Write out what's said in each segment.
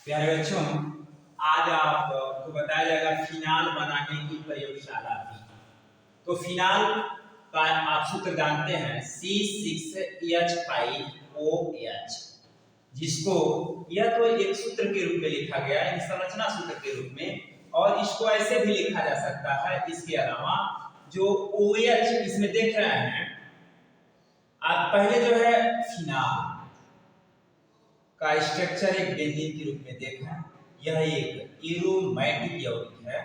प्यारे बच्चों, आज आपको बताया जाएगा फिनाल बनाने की प्रयोगशाला की। तो फिनाल का आप सूत्र जानते हैं C6H5OH, जिसको यह तो एक सूत्र के रूप में लिखा गया है, संरचना सूत्र के रूप में, और इसको ऐसे भी लिखा जा सकता है। इसके अलावा जो OH इसमें देख रहे हैं आप, पहले जो है फिनाल का स्ट्रक्चर एक बेंजीन के रूप में देखा, यह एक एरोमेटिक यौगिक है,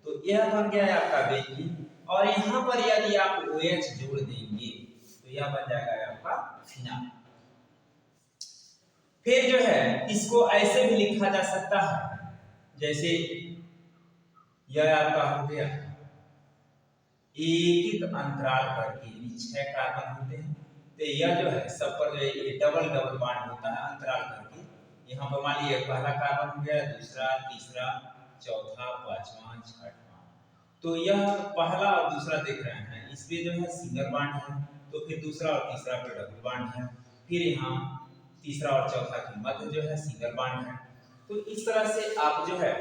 तो यह बन गया है आपका बेंजीन। और यहाँ पर यदि आप OH जोड़ देंगे तो यह बन जाएगा आपका फिनाल। फिर जो है इसको ऐसे भी लिखा जा सकता है, जैसे यह आपका हो गया एक अंतराल पर के 6 कार्बन होते हैं, तो यह जो है सब पर जो है डबल डबल बॉन्ड होता है अंतराल करके। यहाँ पर मान लीजिए पहला कार्बन हो गया, दूसरा, तीसरा, चौथा, पांचवा, छठवां, तो यह पहला और दूसरा देख रहे हैं, इसमें जो है सिंगल बॉन्ड है, तो फिर दूसरा और तीसरा पे डबल बॉन्ड है, फिर यहाँ तीसरा और चौथा के मध्य जो है सिंगल बॉन्ड है। तो इस तरह से आप जो है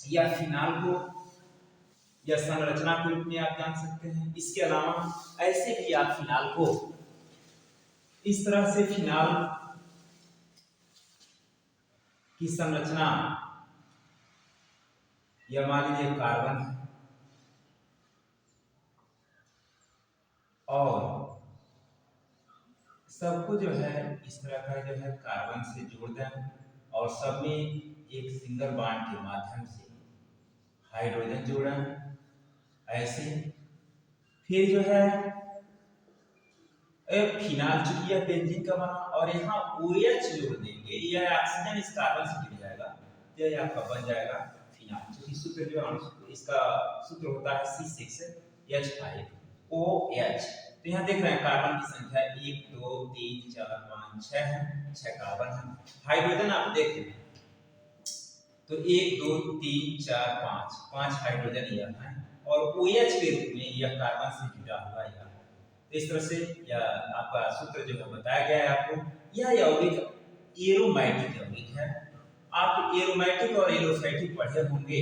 या फिनाल को या संरचना के रूप में आप जान सकते हैं। इसके अलावा ऐसे भी आप फिनाल को इस तरह से फिनाल की संरचना, या मान लीजिए कार्बन है और सबको जो है इस तरह का जो है कार्बन से जोड़ दें और सब में एक सिंगल बॉन्ड के माध्यम से हाइड्रोजन जोड़ें ऐसे। फिर जो है फिनाल चूंकि यह बेंजीन का बना और यहाँ OH जोड़ देंगे, यह ऑक्सीजन इस कार्बन से जुड़ जाएगा, यह आपका बन जाएगा फिनाल। चूंकि सूत्र जो है इसका सूत्र होता है C6H5OH। तो यहाँ देख रहे हैं कार्बन की संख्या 1 2 3 4 5 6 है, 6 कार्बन है। हाइड्रोजन आप देख रहे हैं तो 1 2 3 4 5 हाइड्रोजन यह है, और OH के रूप में यह कार्बन से जुड़ा हुआ है। इस तरह से यह आपका सूत्र जो है बताया गया है आपको। यह यौगिक एरोमेटिक यौगिक है। आप एरोमेटिक और एलोफैटिक पढ़े होंगे,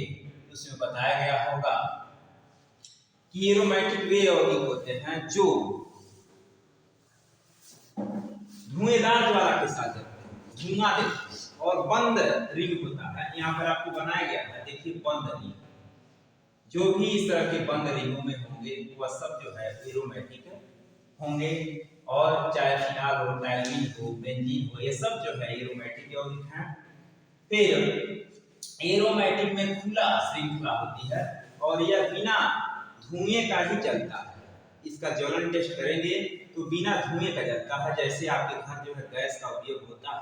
उसमें बताया गया होगा कि एरोमेटिक वे यौगिक होते हैं जो धुएंदार ज्वाला के साथ जलते हैं, धुआं देते हैं, और बंद रिंग होता है। यहाँ पर आपको बनाया गया है, देखिए बंद रिंग। जो भी इस तरह के बंद रिंगों में होंगे वह सब जो है एरोमेटिक होंगे, और चाहे फिनाल हो, टाइलिन हो, बेंजीन हो, ये सब जो है एरोमेटिक यौगिक हैं। फिर एरोमेटिक में खुला श्रृंखला होती है और यह बिना धुएं का ही जलता है। इसका ज्वलन टेस्ट करेंगे तो बिना धुएं का जलता है। जैसे आपके घर जो है गैस का उपयोग होता है,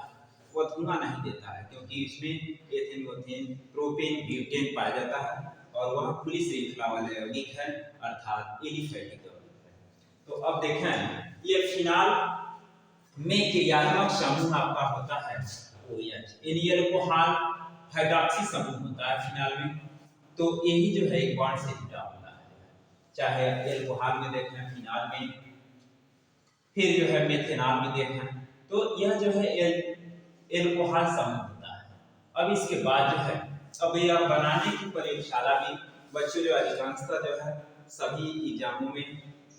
वह धुआं नहीं देता है, क्योंकि इसमें एथेन, मीथेन, प्रोपेन, ब्यूटेन पाया जाता है, और वह खुली श्रृंखला वाले यौगिक है, अर्थात एलिफैटिक यौगिक है। तो अब देखें, ये फिनाल में क्रियात्मक समूह आपका होता है OH, एल्कोहल हाइड्रॉक्सी समूह होता है फिनाल में। तो यही जो है एक बॉन्ड से जुड़ा होता है, चाहे एल्कोहल में देखें, फिनाल में, फिर जो है मेथेनॉल में देखें, तो यह जो है एल्कोहल समूह होता है। अब इसके बाद जो है अब यह बनाने की प्रयोगशाला में बच्चों जो अधिकांशतः जो है सभी एग्जामों में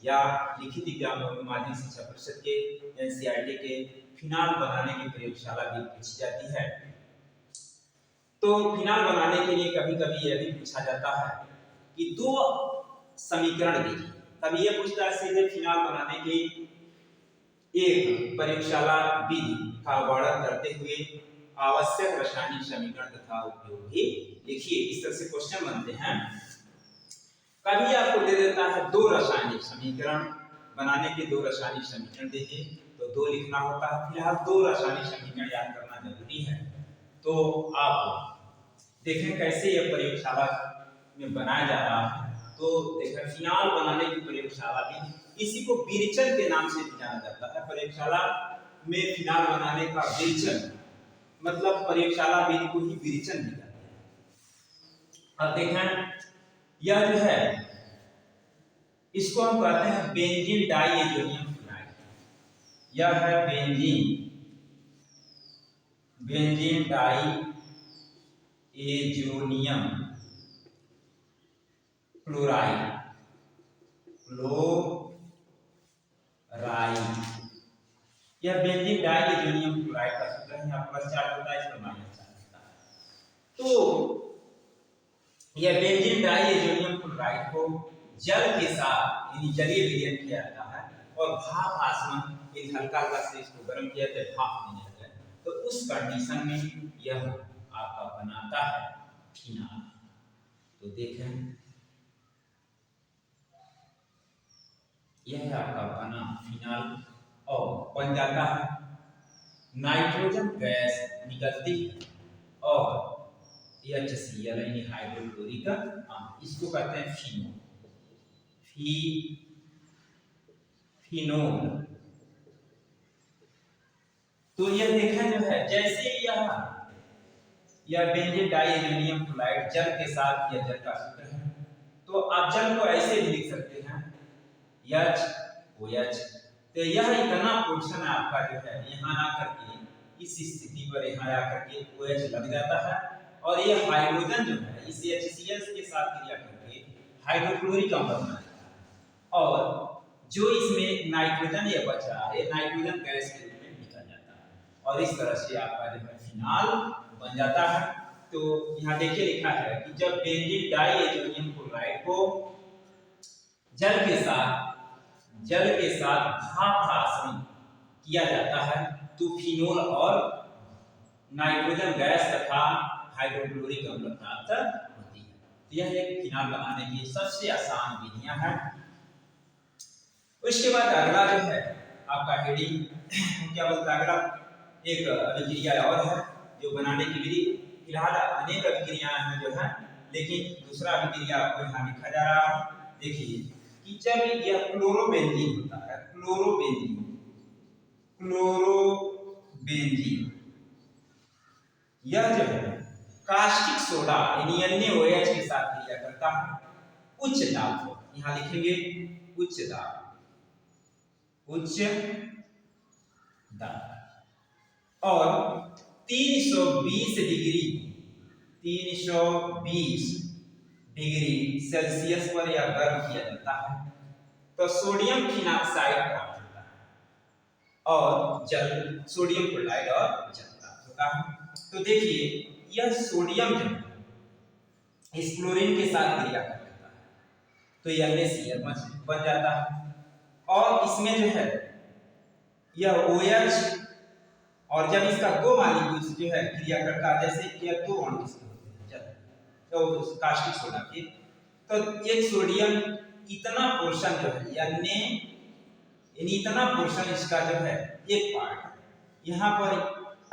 या लिखित एग्जामों में माध्यमिक शिक्षा परिषद के, NCERT के फिनाल बनाने की प्रयोगशाला भी पूछी जाती है। तो फिनाल बनाने के लिए कभी कभी यह भी पूछा जाता है कि 2 समीकरण दीजिए। कभी यह पूछता है सीधे फिनाल बनाने की एक प्रयोगशाला विधि का वर्णन करते हुए आवश्यक रासायनिक समीकरण तथा उपयोग भी लिखिए। इस तरह से क्वेश्चन बनते हैं। कभी आपको दे देता है 2 रासायनिक समीकरण, बनाने के 2 रासायनिक समीकरण दीजिए, तो 2 लिखना होता है। फिलहाल 2 रासायनिक समीकरण याद करना जरूरी है। तो आप देखें कैसे यह प्रयोगशाला में बनाया जा रहा है। तो देखें, फिनाल बनाने की प्रयोगशाला भी, इसी को विरेचन के नाम से भी जाना जाता है। प्रयोगशाला में फिनाल बनाने का विरेचन मतलब प्रयोगशाला विधि को ही विरेचन भी कहते हैं। अब देखें, यह जो है इसको हम कहते हैं बेंजीन डाइएजोनियम फिनाइल। यह है benzene benzene diazonium chloride यह बेंजीन डाई एजोनियम क्लोराइड का सूत्र है। यहाँ प्लस चार्ज होता है, इस पर माइनस चार्ज होता है। तो यह बेंजीन डाई एजोनियम क्लोराइड को जल के साथ यानी जलीय विलयन किया जाता है और भाप आसमान एक हल्का हल्का से इसको गर्म किया जाता है, भाप देने लगता है। तो उस कंडीशन में यह आपका बनाता है फिनाल। तो देखें, यह है आपका बना फिनाल और बन जाता है। नाइट्रोजन गैस निकलती है और HCl यानी हाइड्रोक्लोरिक अम्ल, इसको कहते हैं फिनोल। फिनोल। तो यह देखा जो है, जैसे यह बेंजीन डाइएजोनियम क्लोराइड जल के साथ, यह जल का सूत्र है। तो आप जल को ऐसे भी लिख सकते हैं HOH। तो यह इतना पोर्शन आपका जो है यहाँ आकर के इस स्थिति पर यहाँ आकर के OH लग जाता है और ये हाइड्रोजन जो है इस HCl के साथ क्रिया करके हाइड्रोक्लोरिक अम्ल बना देता है और जो इसमें नाइट्रोजन ये बचा है, नाइट्रोजन गैस के रूप में निकल जाता है और इस तरह से आपका जो है फिनाल बन जाता है। तो यहाँ देखिए लिखा है कि जब बेंजीन डाइएजोनियम क्लोराइड को जल के साथ भाप आसवन किया जाता है तो फिनोल और नाइट्रोजन गैस तथा हाइड्रोक्लोरिक अम्ल प्राप्त होती है। तो यह एक फिनाल बनाने की सबसे आसान विधियां हैं। उसके बाद अगला जो है आपका हेडिंग क्या बोलता है, अगला एक अभिक्रिया और है जो बनाने की विधि। फिलहाल अनेक अभिक्रियाएं हैं जो है, लेकिन दूसरा अभिक्रिया आपको यहाँ लिखा जा रहा है। देखिए कि जब यह क्लोरोबेंजीन होता है, क्लोरोबेंजीन यह जो है कास्टिक सोडा यानी NaOH के साथ क्रिया करता है उच्च दाब पर। यहाँ लिखेंगे उच्च दाब और 320 डिग्री सेल्सियस पर यह गर्म किया जाता है तो सोडियम फिनॉक्साइड प्राप्त होता है और जल, सोडियम क्लोराइड और जल प्राप्त होता है। तो देखिए यह सोडियम जो इस क्लोरीन के साथ क्रिया कर लेता है तो NaCl बन जाता है और इसमें जो है यह OH और जब इसका दो मॉलिक्यूल्स जो है क्रिया करता है, जैसे यह दो अणु इसके होते हैं तो कास्टिक सोडा के, तो एक सोडियम इतना पोर्शन जो है यानी इतना पोर्शन इसका जो है एक पार्ट यहाँ पर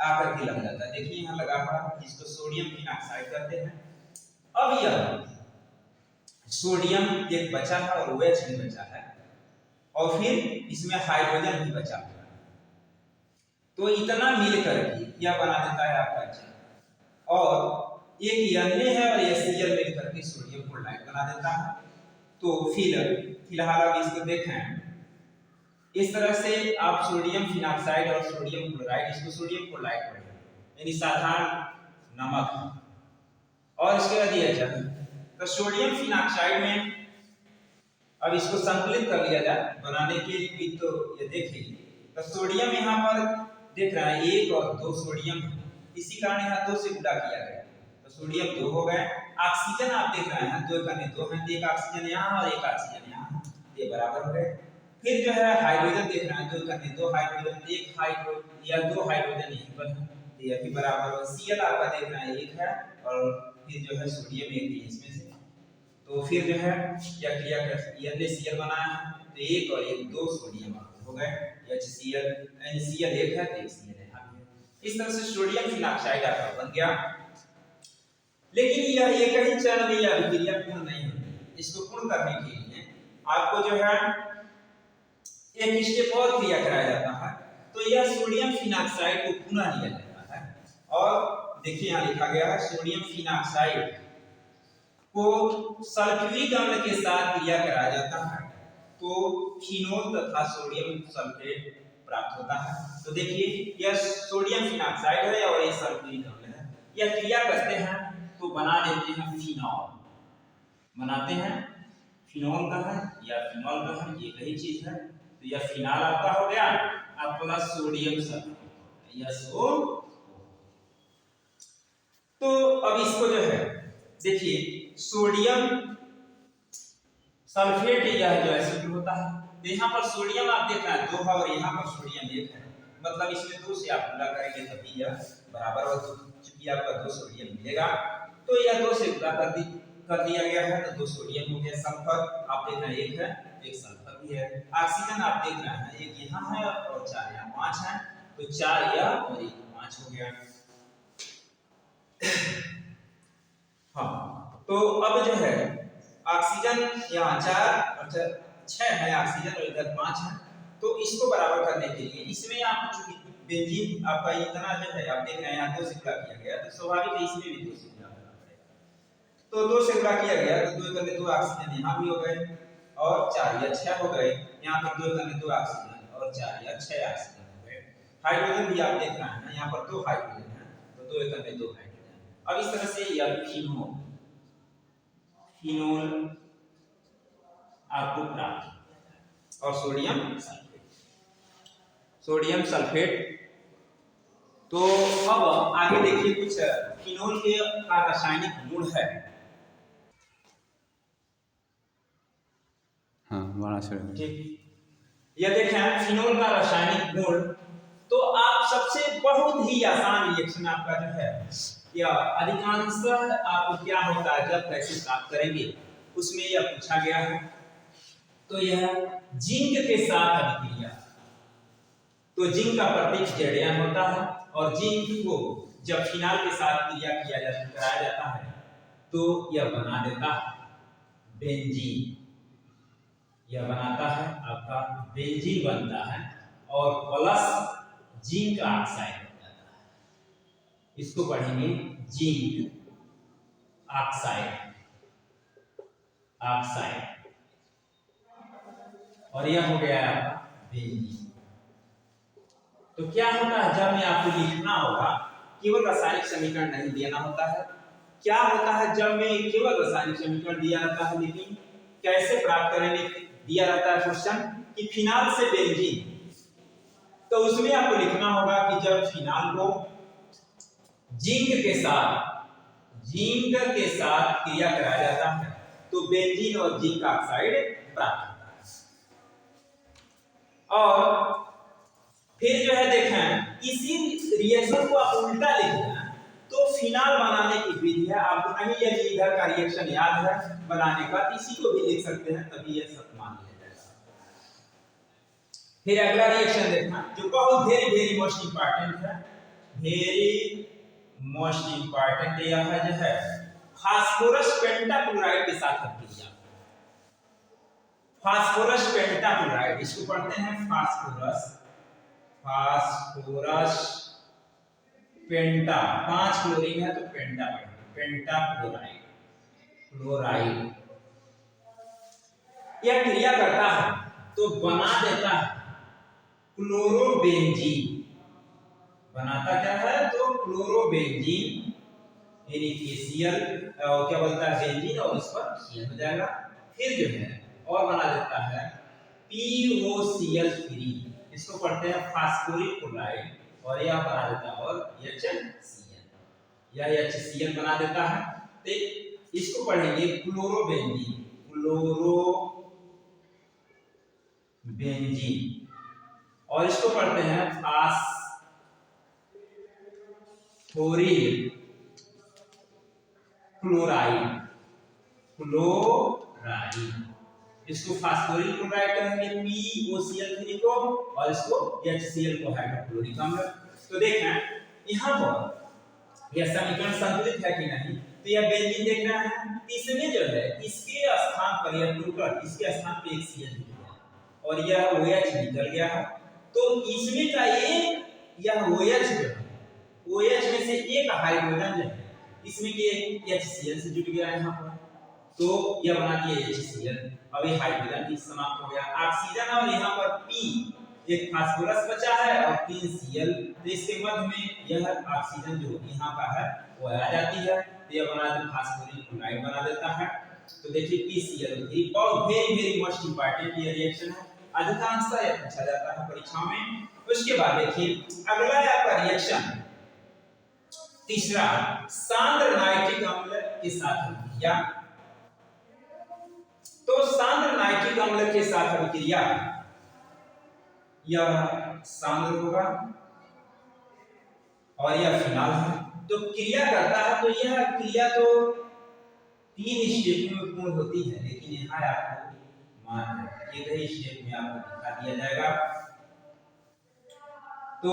आकर के लग जाता है। देखिए यहाँ लगा हुआ है, इसको सोडियम फिनॉक्साइड कहते हैं। अब यह सोडियम एक बचा है और OH भी बचा है और फिर इसमें हाइड्रोजन भी बचा हुआ है, तो इतना मिल करके यह बना देता है आपका जल और एक Na है और HCl मिल करके सोडियम क्लोराइड बना देता है। तो फिलहाल अब इसको देखें, इस तरह से आप सोडियम फिनॉक्साइड और सोडियम क्लोराइड, इसको सोडियम क्लोराइड यानी साधारण नमक है और इसके बाद यह जल। तो सोडियम फिनॉक्साइड में अब इसको संकलित कर लिया जाए बनाने के लिए, तो ये देखिए तो सोडियम यहाँ पर देख रहा है 1 और 2 सोडियम, इसी कारण यहाँ 2 से गुणा किया गया तो सोडियम 2 हो गए। ऑक्सीजन आप देख रहे हैं 2 कने 2 हैं, एक ऑक्सीजन यहाँ और एक ऑक्सीजन यहाँ, ये बराबर हो गए। फिर जो है हाइड्रोजन देख रहे हैं 2 कने 2 हाइड्रोजन, एक हाइड्रोजन या 2 हाइड्रोजन यहीं पर है, ये भी बराबर हो। Cl आपका देख रहे हैं 1 है और फिर जो है सोडियम 1 है इसमें से, तो फिर जो है क्या क्रिया कर NaCl बनाया है तो 1 और 1 2 सोडियम हो गए, HCl NaCl 1 है तो HCl यहाँ भी है। इस तरह से सोडियम फिनॉक्साइड आपका बन गया। लेकिन यह एक ही चरण में यह अभिक्रिया पूर्ण नहीं होती, इसको पूर्ण करने के लिए आपको जो है एक स्टेप और क्रिया कराया जाता है। तो यह सोडियम फिनॉक्साइड को पुनः लिया जाता है और देखिए यहाँ लिखा गया है सोडियम फिनॉक्साइड को सल्फ्यूरिक अम्ल के साथ क्रिया कराया जाता है तो फिनोल तथा सोडियम सल्फेट प्राप्त होता है। तो देखिए यह सोडियम फिनॉक्साइड है और ये सल्फ्यूरिक अम्ल है। यह क्रिया करते हैं तो बना देते हैं फिनॉल, बनाते हैं फिनॉल का है या फिनॉल का है, ये वही चीज है। तो यह फिनॉल आपका हो गया अपना सोडियम सल्फेट, यह सो। तो अब इसको जो है देखिए सोडियम सल्फेट यह जो एसिड होता है, तो यहाँ पर सोडियम आप देख रहे हैं 2 है और यहाँ पर सोडियम 1 है, मतलब इसमें 2 से आप गुणा करेंगे तभी यह बराबर हो, चूंकि आपका 2 सोडियम मिलेगा। तो यह 2 से गुणा कर दिया गया है, तो 2 सोडियम हो गया। सल्फर आप देख रहे हैं 1 है, 1 सल्फर भी है। ऑक्सीजन आप देख रहे हैं 1 यहाँ है और 4 यहाँ, 5 है, तो 4 यह और 1 5 हो गया। हाँ, तो अब जो है ऑक्सीजन यहाँ 4 6 है ऑक्सीजन और इधर 5 है, तो इसको बराबर करने के लिए इसमें आप चूंकि बेंजीन आपका इतना जो है आप देख रहे हैं यहाँ 2 से गुणा किया गया, तो स्वाभाविक है इसमें भी 2 से गुणा करना पड़ेगा। तो 2 से गुणा किया गया तो 2 करके 2 ऑक्सीजन यहाँ भी हो गए और 4 या 6 हो गए, यहाँ पर 2 करके 2 ऑक्सीजन और 4 या 6 ऑक्सीजन हो गए। हाइड्रोजन भी आप देख रहे हैं यहाँ पर 2 हाइड्रोजन है, तो 2 करके 2 हाइड्रोजन। अब इस तरह से यह फिनोल आपको प्राप्त होता है और सोडियम सल्फेट। तो अब आगे देखिए कुछ फिनोल के का रासायनिक गुण है। हाँ बड़ा सर ठीक, यह देखें फिनोल का रासायनिक गुण। तो आप सबसे बहुत ही आसान रिएक्शन आपका जो है या अधिकांशतः आपको क्या होता है जब कैसे प्राप्त करेंगे उसमें यह पूछा गया है। तो यह जिंक के साथ अभिक्रिया, तो जिंक का प्रतीक Zn होता है और जिंक को जब फिनॉल के साथ क्रिया कराया जाता है तो यह बना देता है बेंजीन, यह बनाता है आपका बेंजीन बनता है और प्लस जिंक ऑक्साइड हो जाता है, इसको पढ़ेंगे जिंक ऑक्साइड और यह हो गया आपका बेंजीन। तो क्या होता है जब मैं आपको लिखना होगा, केवल रासायनिक समीकरण नहीं देना होता है। क्या होता है जब मैं केवल रासायनिक समीकरण दिया रहता है, लेकिन कैसे प्राप्त करेंगे दिया रहता है क्वेश्चन कि फिनॉल से बेंजीन, तो उसमें आपको लिखना होगा कि जब फिनॉल को जिंक के साथ क्रिया कराया जाता है तो बेंजीन और जिंक ऑक्साइड प्राप्त होता है। और फिर जो है देखें इसी रिएक्शन को आप उल्टा लिख दें तो फिनॉल बनाने की विधि है, आपको नहीं यदि इधर का रिएक्शन याद है बनाने का, इसी को भी लिख सकते हैं, तभी यह सब मान लिया जाएगा। फिर अगला रिएक्शन देखना जो बहुत वेरी मोस्ट इंपॉर्टेंट है, वेरी मोस्ट इंपॉर्टेंट यह है जो है फास्फोरस पेंटाक्लोराइड के साथ अभिक्रिया। फास्फोरस पेंटाक्लोराइड, इसको पढ़ते हैं फास्फोरस पेंटा, 5 क्लोरीन है तो पेंटा क्लोराइड यह क्रिया करता है तो बना देता है क्लोरोबेंजीन। बनाता क्या है तो क्लोरोबेंजीन, यानी KCl क्या बोलता है बेंजीन और इस पर Cl हो जाएगा। फिर जो है और बना देता है POCl3, इसको पढ़ते हैं फास्फोरिक क्लोराइड और यह बना देता है और HCl, यह HCl बना देता है। तो इसको पढ़ेंगे क्लोरोबेंजीन और इसको पढ़ते हैं फास्फोरिल क्लोराइड, इसको फास्फोरिल क्लोराइड कहेंगे POCl3 को और इसको HCl को हाइड्रोक्लोरिक अम्ल। तो देखें यहाँ पर यह समीकरण संतुलित है कि नहीं, तो यह बेंजीन देख रहे हैं, इसमें जो है इसके स्थान पर यह टोटल इसके स्थान पे एक Cl जुड़ गया और यह OH निकल गया है, तो इसमें का एक यह OH जो है OH में से एक हाइड्रोजन जो है इसमें के HCl से जुड़ गया है यहाँ पर, तो यह बना दिया HCl। अब ये हाइड्रोजन भी समाप्त हो गया, ऑक्सीजन और यहाँ पर P एक फास्फोरस बचा है और 3 Cl। तो इसके मध्य में यह ऑक्सीजन जो यहाँ का है वो आ जाती है, तो यह बना देता फास्फोरिक क्लोराइड बना देता है। तो देखिए PCl3 बहुत वेरी मोस्ट इंपॉर्टेंट ये रिएक्शन है, अधिकांशतः यह पूछा जाता है परीक्षा में। उसके बाद देखिए अगला आपका रिएक्शन तीसरा, सांद्र नाइट्रिक अम्ल के साथ अभिक्रिया। तो सांद्र नाइट्रिक अम्ल के साथ अभिक्रिया यह सांद्र होगा और यह फिनाल है, तो क्रिया करता है। तो यह क्रिया तो 3 स्टेप में पूर्ण होती है, लेकिन यहाँ आपको मात्र एक ही स्टेप में आपको दिखा दिया जाएगा। तो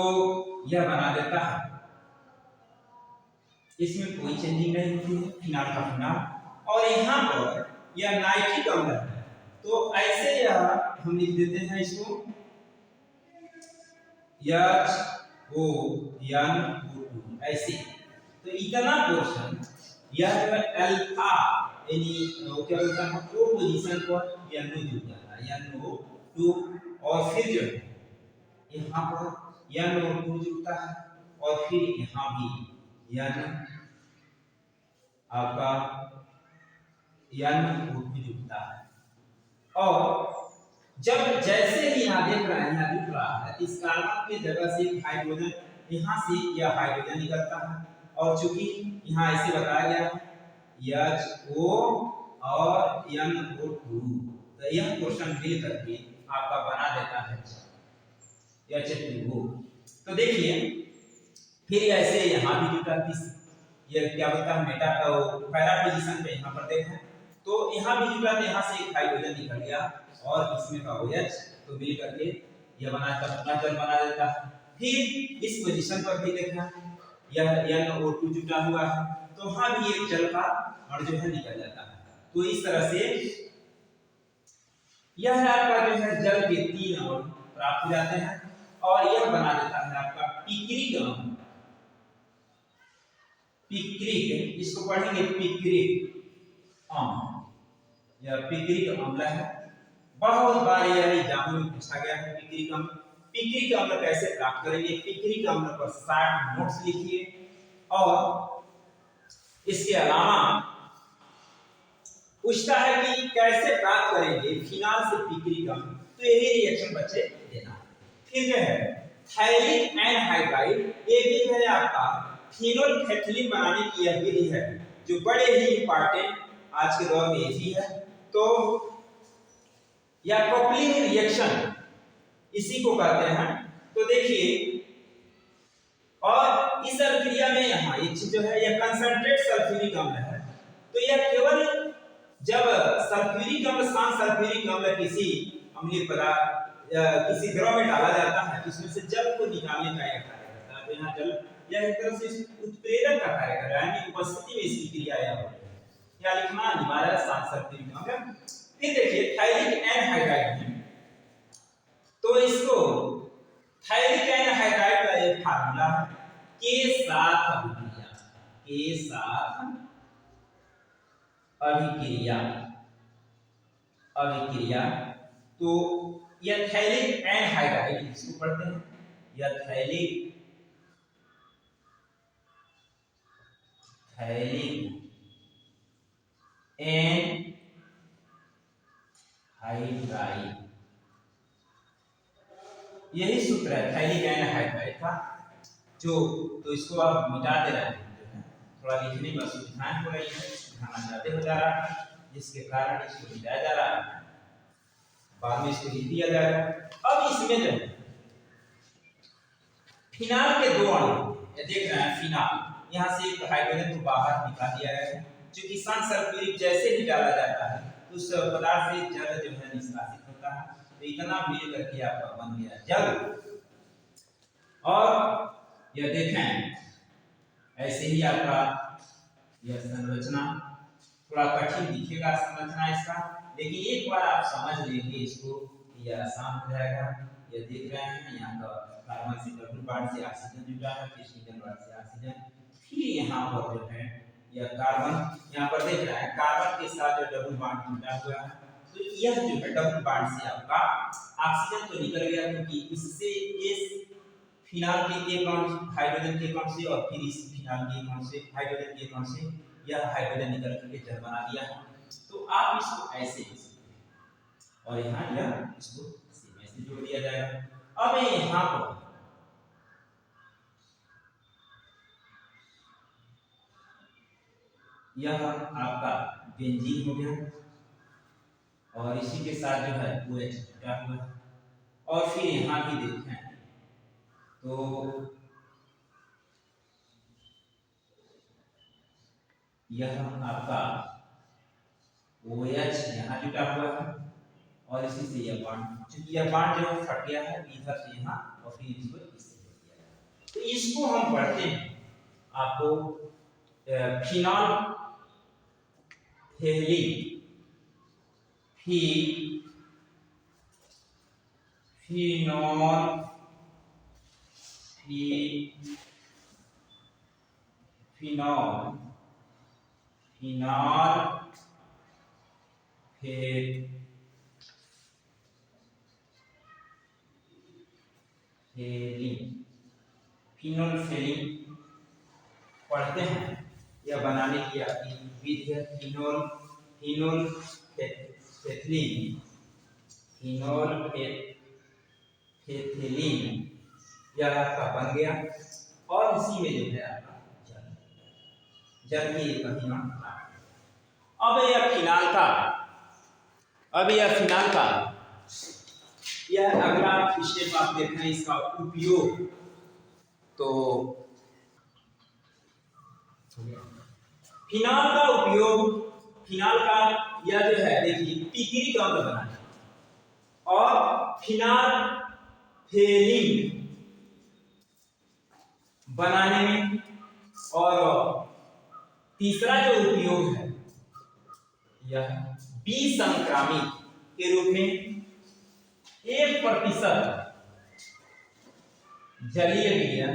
यह बना देता है, इसमें कोई चेंजिंग नहीं होती है, फिनाल का फिनाल। और यहाँ पर यह नाइट्रिक अम्ल है, तो ऐसे यह हम लिख देते हैं इसको HON ऐसे। तो इतना पोर्शन यह जो है अल्फा यानी वो क्या बोलता है ओ पोजीशन पर NO जुड़ जाता है, NO2। और फिर जो है यहाँ पर NO2 जुड़ता है और फिर यहाँ भी आपका NO2 जुड़ता है। और जब जैसे ही यहाँ देख रहे हैं, यहाँ दिख रहा है इस कार्बन की जगह से हाइड्रोजन, यहाँ से यह हाइड्रोजन निकलता है। और चूंकि यहाँ ऐसे बताया गया है HO और NO2, तो यह पोर्शन मिल करके आपका बना देता है H2O। तो देखिए फिर ऐसे यहाँ भी जुटा, यह क्या बोलता है मेटा पैरा पोजीशन पे यहाँ पर देखें, तो यहाँ भी जुटा, यहाँ से एक हाइड्रोजन निकल गया और इसमें का OH, तो मिल करके यह अपना जल बना देता है। फिर इस पोजीशन पर भी देखना यह NO2 जुटा हुआ है, तो वहां भी एक जल का अणु जो है निकल जाता है। तो इस तरह से यह आपका जो है जल के 3 अणु प्राप्त हो जाते हैं और यह बना देता है आपका पिक्रिक अम्ल। पिक्रिक, इसको पढ़ेंगे पिक्रिक अम्ल, यह पिक्रिक अम्ल है। बहुत बार यह एग्जाम में पूछा गया है पिक्रिक अम्ल। पिक्रिक अम्ल कैसे प्राप्त करेंगे, पिक्रिक अम्ल पर 60 नोट्स लिखिए। और इसके अलावा पूछता है कि कैसे प्राप्त करेंगे फिनाल से पिक्रिक अम्ल, तो यही रिएक्शन बच्चे देना। फिर जो है थैलिक एनहाइड्राइड, ये भी है आपका फिनोल्फेथिलीन बनाने की यह विधि है जो बड़े ही इंपॉर्टेंट आज के दौर में यही है। तो या कपलिंग रिएक्शन इसी को कहते हैं। तो देखिए और इस अभिक्रिया में यहाँ एक चीज जो है यह कंसंट्रेट सल्फ्यूरिक अम्ल है, तो यह केवल जब सल्फ्यूरिक अम्ल शांत सल्फ्यूरिक अम्ल किसी अम्लीय पदार्थ किसी द्रव में डाला जाता है तो इसमें से जल को निकालने का यह कार्य करता है। तो यहाँ जल यह एक तरह से उत्प्रेरक का कार्य कर रहा है, यानी उपस्थिति में इसकी क्रिया यह हो रही है। क्या लिखना अनिवार्य है शांत सल्फ्यूरिक अम्ल। फिर देखिए थैलिक एनहाइड्राइड में, तो इसको थैलिक एनहाइड्राइड का एक फार्मूला है के साथ अभिक्रिया, के साथ अभिक्रिया, अभिक्रिया। तो यह थैलिक एनहाइड्राइड इसको पढ़ते हैं, यह थैलिक एनहाइड्राइड यही सूत्र है थैलिक एनहाइड्राइड का जो, तो इसको आप मिटा दे रहे हैं, थोड़ा लिखने में असुविधाएं हो रही है, लिखाना ज्यादा हो जा रहा है, जिसके कारण इसको मिटाया जा रहा है, बाद में इसको लिख दिया जाएगा। अब इसमें जो है फिनाल के 2 अणु देख रहे हैं, फिनाल यहाँ से एक हाइड्रोजन को बाहर निकाल दिया गया है, क्योंकि शांत सल्फ्यूरिक जैसे ही डाला जाता है उस पदार्थ से जल जो है निष्कासित होता है, तो इतना मिल करके आपका बन गया जल। और यह देखें ऐसे ही आपका यह संरचना थोड़ा कठिन दिखेगा संरचना इसका, लेकिन एक बार आप समझ लेंगे इसको यह आसान हो जाएगा। यह देख रहे हैं यहाँ का कार्बन से डबल बॉन्ड से ऑक्सीजन जुड़ा है, हाइड्रोजन बॉन्ड से ऑक्सीजन, फिर यहाँ पर जो है यह कार्बन यहाँ पर देख रहे हैं कार्बन के साथ जो डबल बॉन्ड जुड़ा हुआ है, तो तो यह जो है डबल बॉन्ड से आपका ऑक्सीजन तो निकल गया, क्योंकि इससे इस फिनाल के एक अणु हाइड्रोजन के अणु से और फिर इस फिनाल के एक अणु से हाइड्रोजन के एक अणु से यह हाइड्रोजन निकल करके जल बना दिया है। तो आप इसको ऐसे लिख सकते हैं और यहाँ यह इसको ऐसे जोड़ दिया जाएगा। अब यहाँ पर यह आपका बेंजीन हो गया और इसी के साथ जो है OH जुड़ा हुआ है। और फिर यहाँ भी देखें तो यह आपका OH यहाँ जुटा हुआ है और इसी से यह बॉन्ड, क्योंकि यह बॉन्ड जो है फट गया है इधर से यहाँ और फिर इसको इससे जोड़ दिया गया। तो इसको हम पढ़ते हैं आपको फिनॉल फेलिन फिनॉल फिनॉल फिनोल्फेलिन पढ़ते हैं। यह बनाने की आपकी विधि है फिनोल्फेथिलीन यह आपका बन गया और इसी में जो है आपका जल की एक अभिमान। अब यह फिनाल का यह अगला स्टेप आप देखें इसका उपयोग। तो फिनाल का उपयोग, फिनाल का यह जो है देखिए पिक्रिक अम्ल बनाने और फिनाल फेलिन बनाने में, और तीसरा जो उपयोग है यह विसंक्रामी के रूप में 1% जलीय विलयन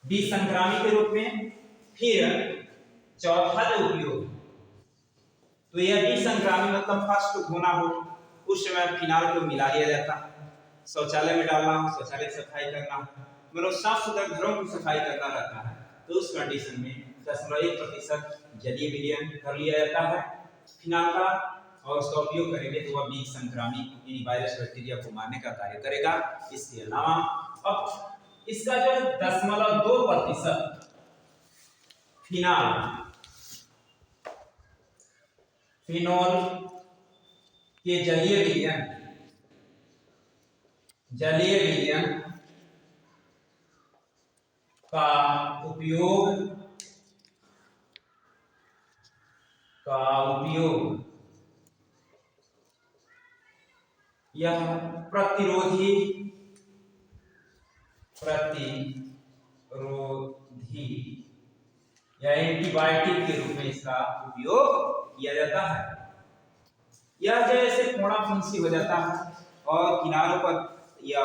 विसंक्रामी के रूप में। फिर चौथा जो उपयोग, तो यह विसंक्रामी मतलब फर्स्ट होना हो उस समय फिनाल को मिला दिया जाता है। शौचालय में डालना हो, शौचालय की सफाई करना हो, मतलब साफ सुथरा घरों की सफाई करना रहता है, तो उस कंडीशन में 0.1% जलीय विलयन कर लिया जाता है फिनाल का, और उसका उपयोग करेंगे तो वह विसंक्रामी यानी वायरस बैक्टीरिया को मारने का कार्य करेगा। इसके अलावा अब इसका जो 0.2% फिनॉल के जलीय विलयन का उपयोग यह प्रतिरोधी या एंटीबायोटिक के रूप में इसका उपयोग किया जाता है। यह जैसे कोड़ा फुंसी हो जाता है और किनारों पर या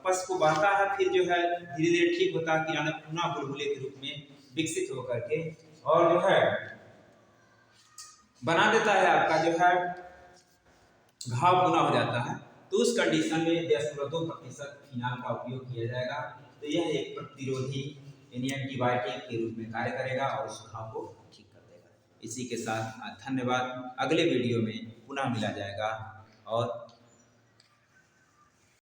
पस को बढ़ता है, फिर जो है धीरे धीरे ठीक होता है, किनारे पुनः बुलबुले के रूप में विकसित होकर के और जो है बना देता है आपका जो है घाव पुनः हो जाता है। तो उस कंडीशन में 0.2% फिनाल का उपयोग किया जाएगा। तो यह एक प्रतिरोधी यानी एंटीबायोटिक के रूप में कार्य करेगा और उस घाव को ठीक कर देगा। इसी के साथ धन्यवाद। अगले वीडियो में पुनः मिला जाएगा और